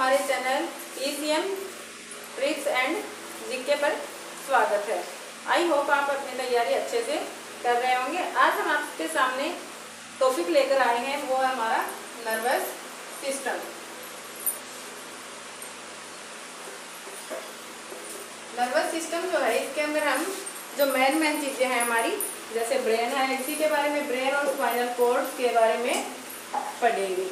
हमारे channel ECM tricks and GK पर स्वागत है। आई होप आप अपनी तैयारी अच्छे से कर रहे होंगे। आज हम आपके सामने टॉपिक लेकर आए हैं, वो है हमारा नर्वस सिस्टम। नर्वस सिस्टम जो है, इसके अंदर हम जो मेन चीज़ें हैं हमारी, जैसे ब्रेन है, इसी के बारे में, ब्रेन और स्पाइनल कॉर्ड के बारे में पढ़ेंगे।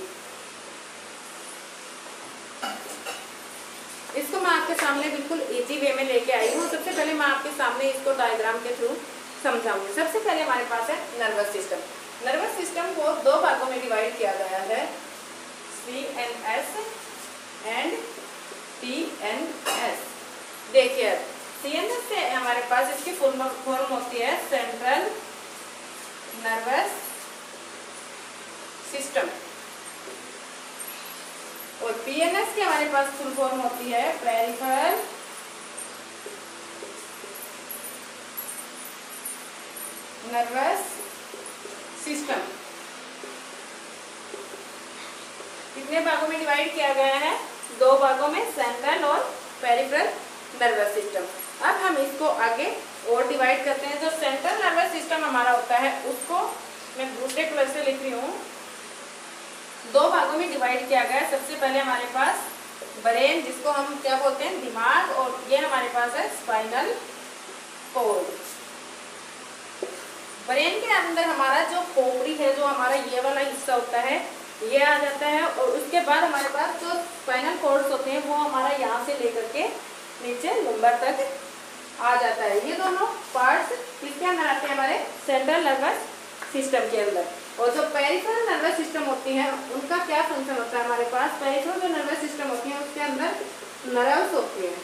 इसको मैं आपके सामने बिल्कुल इजी वे में लेके आई हूँ। सबसे पहले मैं आपके सामने इसको डायग्राम के थ्रू समझाऊंगी। सबसे पहले हमारे पास है नर्वस सिस्टम। नर्वस सिस्टम को दो भागों में डिवाइड किया गया है, CNS एंड TNS। देखिए, CNS से हमारे पास इसकी फॉर्म होती है सेंट्रल नर्वस सिस्टम, और PNS की हमारे पास फुल फॉर्म होती है पेरिफेरल नर्वस सिस्टम। कितने भागों में डिवाइड किया गया है? दो भागों में, सेंट्रल और पेरिफेरल नर्वस सिस्टम। अब हम इसको आगे और डिवाइड करते हैं। जो सेंट्रल नर्वस सिस्टम हमारा होता है, उसको मैं दूसरे कलर से लिख रही हूँ। दो भागों में डिवाइड किया गया है। सबसे पहले हमारे पास ब्रेन, जिसको हम क्या बोलते हैं, दिमाग, और ये हमारे पास है स्पाइनल कॉर्ड। ब्रेन के अंदर हमारा जो खोपड़ी है, जो हमारा ये वाला हिस्सा होता है, ये आ जाता है, और उसके बाद हमारे पास जो स्पाइनल कॉर्ड्स होते हैं, वो हमारा यहाँ से लेकर के नीचे लंबर तक आ जाता है। ये दोनों पार्ट्स किसके अंदर आते हैं? हमारे सेंट्रल नर्वस सिस्टम के अंदर। और जो पेरिफेरल नर्वस सिस्टम होती है, उनका क्या फंक्शन होता है? हमारे पास पेरिफेरल जो नर्वस सिस्टम होती है, उसके अंदर नर्व्स होती हैं,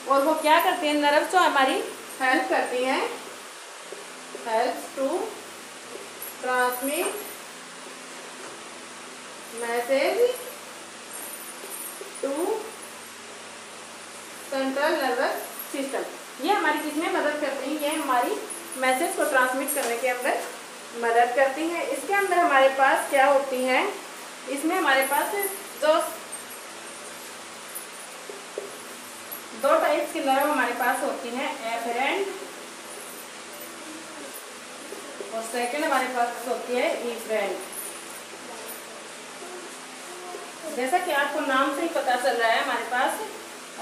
और वो क्या करते हैं? नर्व्स जो हमारी हेल्प करती हैं, helps to transmit message to central nervous system. ये हमारी किसमें मदद करती हैं? ये हमारी मैसेज को ट्रांसमिट करने के अंदर मदद करती हैं। इसके अंदर हमारे पास क्या होती हैं? इसमें हमारे पास जो दो टाइप्स की नर्व हमारे पास होती हैं, एफेरेंट, और सेकंड हमारे पास होती है इफेरेंट। जैसा कि आपको नाम से ही पता चल रहा है, हमारे पास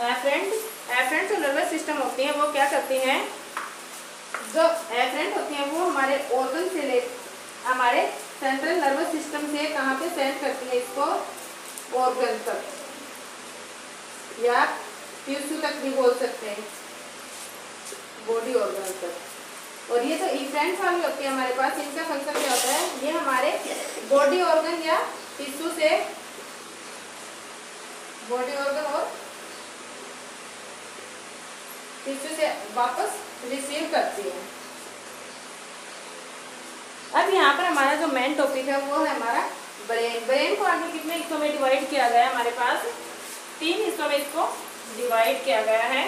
एफरेंट जो नर्वस सिस्टम होती हैं, वो क्या करती हैं? जो एफरेंट होती हैं, वो हमारे ऑर्गन से ले, हमारे सेंट्रल नर्वस सिस्टम से कहाँ पे सेंड करती है इसको? ऑर्गन तक, या टिश्यू तक भी बोल सकते हैं, बॉडी ऑर्गन तक। और ये जो इफरेंट वाली होती है हमारे पास, इनका फंक्शन क्या होता है? ये हमारे बॉडी ऑर्गन या टिश्यू से, बॉडी ऑर्गन और टिश्यू से वापस रिसीव करती है। अब यहाँ पर हमारा जो मेन टॉपिक है, वो है हमारा ब्रेन। ब्रेन को आगे कितने हिस्सों में डिवाइड किया गया है? हमारे पास 3 हिस्सों में इसको डिवाइड किया गया है।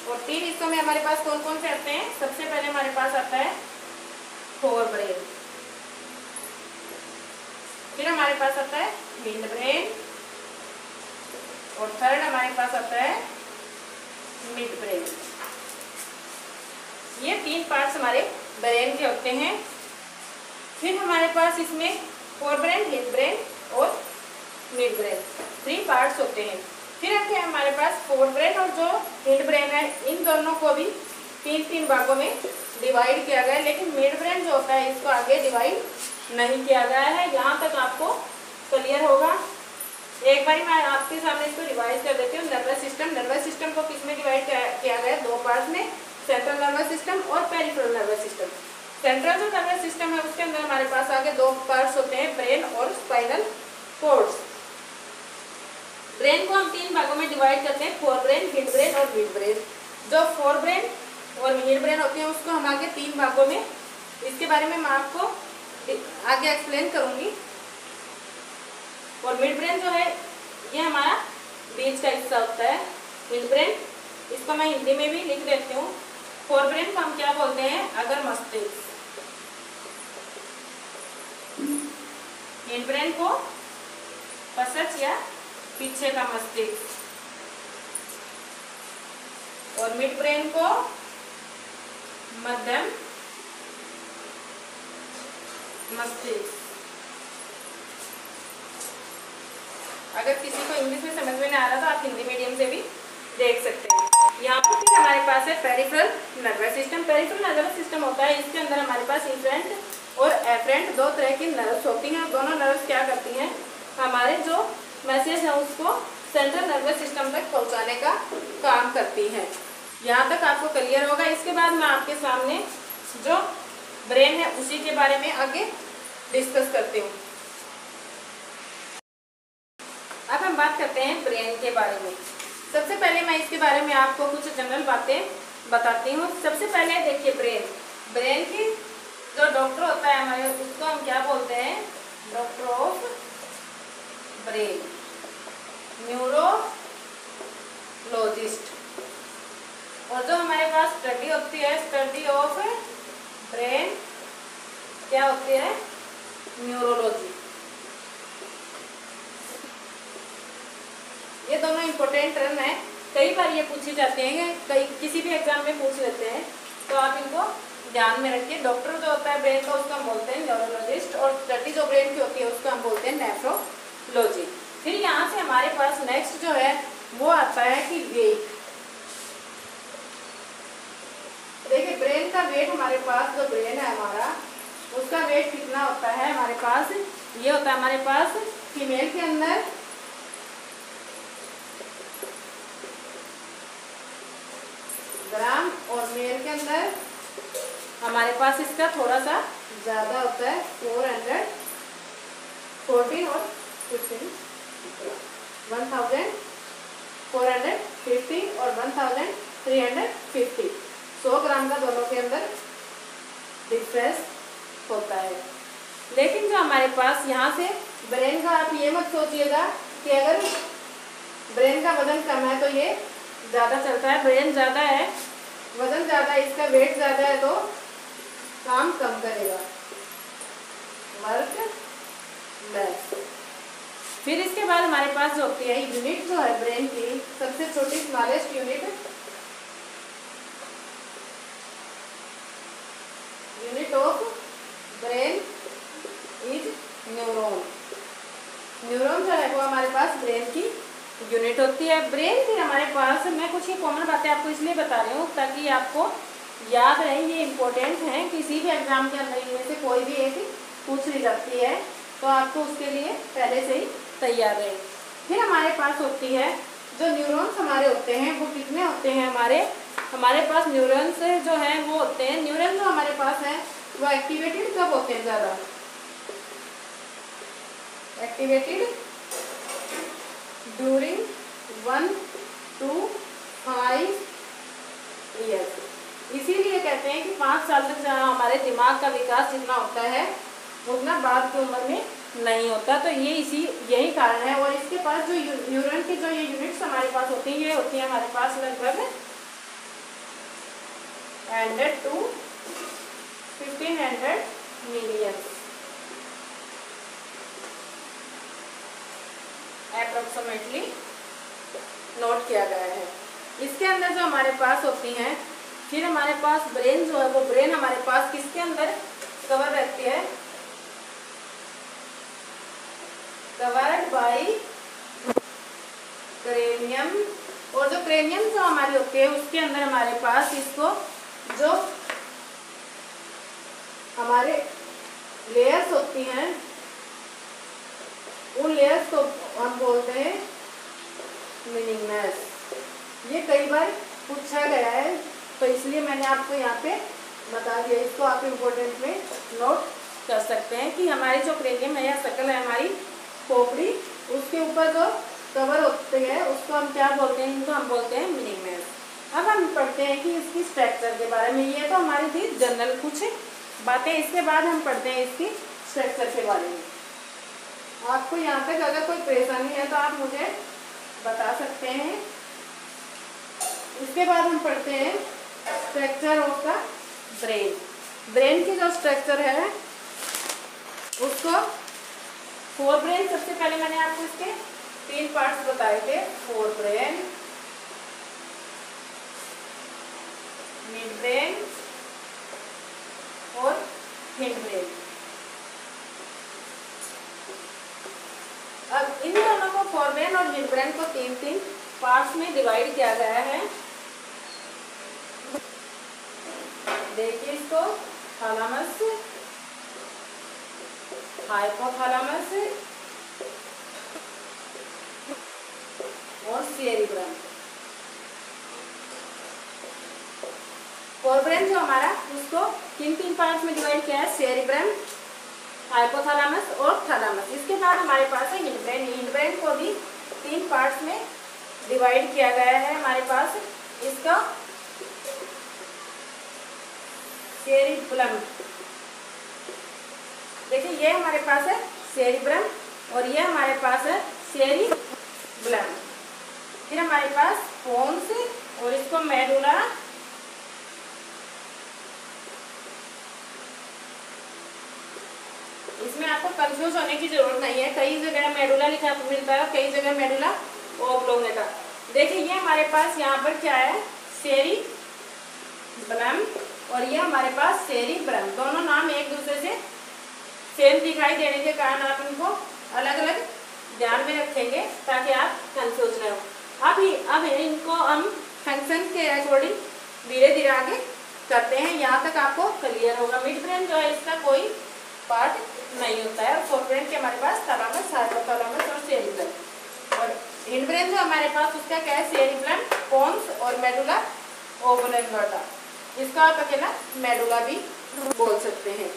और 3 हिस्सों में हमारे पास कौन कौन से आते हैं? सबसे पहले हमारे पास आता है फोर ब्रेन, फिर हमारे पास आता है मिड ब्रेन, और थर्ड हमारे पास आता है मिड ब्रेन। ये 3 पार्ट्स हमारे ब्रेन के होते हैं। फिर हमारे पास इसमें फोर ब्रेन, हिंड ब्रेन और मिड ब्रेन, 3 पार्ट्स होते हैं। फिर आगे हमारे पास फोर ब्रेन और जो हिंड ब्रेन है, इन दोनों को भी 3 भागों में डिवाइड किया गया है। लेकिन मिड ब्रेन जो होता है, इसको आगे डिवाइड नहीं किया गया है। यहाँ तक आपको क्लियर होगा? एक बार मैं आपके सामने इसको रिवाइज कर देती हूँ। नर्वस सिस्टम को किसमें डिवाइड किया गया है? 2 पार्ट्स में, सेंट्रल नर्वस सिस्टम और पेरिफेरल नर्वस सिस्टम। सेंट्रल जो नर्वस सिस्टम है, उसके अंदर हमारे पास आगे 2 पार्ट्स होते हैं, ब्रेन और स्पाइनल कॉर्ड्स। ब्रेन को हम 3 भागों में डिवाइड करते हैं, फोर ब्रेन, हिंड ब्रेन और मिड ब्रेन। जो फोर ब्रेन और मिड ब्रेन होती हैं, उसको हम आगे 3 भागों में, इसके बारे में मैं आपको आगे एक्सप्लेन करूंगी। और मिड ब्रेन जो है, ये हमारा बीच का हिस्सा होता है। मिड ब्रेन, इसको मैं हिंदी में भी लिख देती हूँ। फोर ब्रेन को हम क्या बोलते हैं? अगर मस्तिष्क। मिड ब्रेन को पसच या पीछे का मस्तिष्क, और मिड ब्रेन को मध्यम मस्तिष्क। अगर किसी को इंग्लिश में समझ में नहीं आ रहा तो आप हिंदी मीडियम से भी देख सकते हैं। यहाँ पर फिर हमारे पास है peripheral nervous system. Peripheral nervous system होता है, इसके अंदर हमारे पास इफरेंट और एफरेंट दो तरह की नर्व्स होती हैं। दोनों नर्व्स क्या करती हैं, हमारे जो मैसेज है उसको सेंट्रल नर्वस सिस्टम तक पहुँचाने का काम करती हैं। यहाँ तक आपको क्लियर होगा। इसके बाद मैं आपके सामने जो ब्रेन है उसी के बारे में आगे डिस्कस करती हूँ। अब हम बात करते हैं ब्रेन के बारे में। सबसे पहले मैं इसके बारे में आपको कुछ जनरल बातें बताती हूँ। सबसे पहले देखिए ब्रेन की जो डॉक्टर होता है हमारे, उसको हम क्या बोलते हैं, डॉक्टर ऑफ ब्रेन, न्यूरोलॉजिस्ट। और जो हमारे पास स्टडी होती है, स्टडी ऑफ ब्रेन क्या होती है, न्यूरोलॉजी। ये दोनों इंपॉर्टेंट टर्म है, कई बार ये पूछी जाते हैं, कई किसी भी एग्जाम में पूछ लेते हैं, तो आप इनको ध्यान में रखिए। डॉक्टर जो होता है ब्रेन का उसको हम बोलते हैं न्यूरोलॉजिस्ट, और स्टडी जो ब्रेन की होती है उसको हम बोलते हैं नेफ्रोलॉजी। फिर यहाँ से हमारे पास नेक्स्ट जो है वो आता है कि वेट। देखिए ब्रेन का वेट, हमारे पास जो ब्रेन है हमारा, उसका वेट कितना होता है हमारे पास, ये होता है हमारे पास फीमेल के अंदर 1 ग्राम और मेल के अंदर हमारे पास इसका थोड़ा सा ज़्यादा होता है, 414 और 15, 1450 और 1350, 100 ग्राम का दोनों के अंदर डिफरेंस होता है। लेकिन जो हमारे पास यहाँ से ब्रेन का, आप ये मत सोचिएगा कि अगर ब्रेन का वजन कम है तो ये ज़्यादा चलता है। ब्रेन ज़्यादा है, वजन ज़्यादा है, इसका वेट ज़्यादा है तो काम कम करेगा, वर्क लेस। फिर इसके बाद हमारे पास जो होती है यूनिट जो है ब्रेन की, सबसे छोटी smallest unit of brain is neuron. Neuron जो है वो हमारे पास ब्रेन की यूनिट होती है। ब्रेन फिर हमारे पास, मैं कुछ ही कॉमन बातें आपको इसलिए बता रही हूँ ताकि आपको याद रहे, ये इम्पोर्टेंट है। किसी भी एग्जाम के अंदर इनमें से कोई भी एक पूछ ली जाती है तो आपको उसके लिए पहले से ही तैयार रहे। फिर हमारे पास होती है जो न्यूरॉन्स हमारे होते हैं, वो कितने होते हैं हमारे पास न्यूरॉन्स जो हैं वो होते हैं, न्यूरॉन जो हमारे पास हैं वो एक्टिवेटेड कब होते हैं, ज़्यादा एक्टिवेटेड ड्यूरिंग 1 to 5 ईयर्स। इसीलिए कहते हैं कि 5 साल तक जहाँ हमारे दिमाग का विकास जितना होता है उतना बाद की उम्र में नहीं होता। तो ये यही कारण है। और इसके पास जो न्यूरॉन की जो ये यूनिट्स हमारे पास होती हैं, ये होती हैं हमारे पास लगभग 100 to 1500 मिलियन अप्रोक्सीमेटली नोट किया गया है। इसके अंदर जो हमारे पास होती हैं, फिर हमारे पास ब्रेन जो है वो ब्रेन हमारे पास किसके अंदर कवर रहती है, कवर्ड बाय क्रेनियम। और जो क्रेनियम जो हमारी होती है उसके अंदर हमारे पास इसको जो हमारे लेयर्स होती हैं उन लेयर्स को हम बोलते हैं मेनिंगस। ये कई बार पूछा गया है तो इसलिए मैंने आपको यहाँ पे बता दिया। इसको आप इम्पोर्टेंट में नोट कर सकते हैं कि हमारी जो क्रेनियम है या शकल है हमारी खोपड़ी, उसके ऊपर जो कवर होते हैं उसको हम क्या बोलते हैं, इनको हम बोलते हैं मेनिंगस। अब हम पढ़ते हैं कि इसकी स्ट्रक्चर के बारे में। ये तो हमारी थी जनरल कुछ बातें, इसके बाद हम पढ़ते हैं इसकी स्ट्रक्चर के बारे में। आपको यहाँ तक अगर कोई परेशानी है तो आप मुझे बता सकते हैं। इसके बाद हम पढ़ते हैं structure of the brain. Brain की जो स्ट्रक्चर है उसको फोर ब्रेन, सबसे पहले मैंने आपको इसके 3 पार्ट्स बताए थे, फोर ब्रेन, मिड ब्रेन और हिंड ब्रेन। अब इन दोनों को, फोर ब्रेन और हिंड ब्रेन को 3-3 पार्ट्स में डिवाइड किया गया है। देखिए इसको, थैलेमस, हाइपोथैलेमस और सेरिब्रम। फोरब्रेन जो हमारा, उसको 3-3 पार्ट्स में डिवाइड किया है, सेरिब्रम, हाइपोथैलेमस और थैलेमस। इसके बाद हमारे पास है हिंड ब्रेन। हिंड ब्रेन को भी 3 पार्ट्स में डिवाइड किया गया है हमारे पास। इसका सेरिब्रम, देखिए ये हमारे पास है सेरिब्रम और ये हमारे पास है सेरिब्लम। फिर हमारे पास पोन्स और इसको मेडुला, इसमें आपको कंफ्यूज होने की जरूरत नहीं है। कई जगह मेडुला लिखा मिलता है, कई जगह मेडुला ओब्लोंगेटा। देखिए ये हमारे पास यहाँ पर क्या है, सेरिब्लम और ये हमारे पास सेरिब्रम। दोनों नाम एक दूसरे से सेम दिखाई देने के कारण आप इनको अलग अलग ध्यान में रखेंगे ताकि आप कंफ्यूज न हो। अब इनको हम फंक्शन के अकॉर्डिंग धीरे धीरे आगे करते हैं, यहाँ तक आपको क्लियर होगा। मिड ब्रेन जो है इसका कोई पार्ट नहीं होता है और फोर ब्रेन के हमारे पास थैलेमस, हाइपोथैलेमस और सेरिब्रम। और हिंड ब्रेन जो हमारे पास, उसका क्या है, सेरिब्रम, पोन्स और मेडुला ओब्लोंगेटा। इसका आप अकेला मेडुला भी बोल सकते हैं।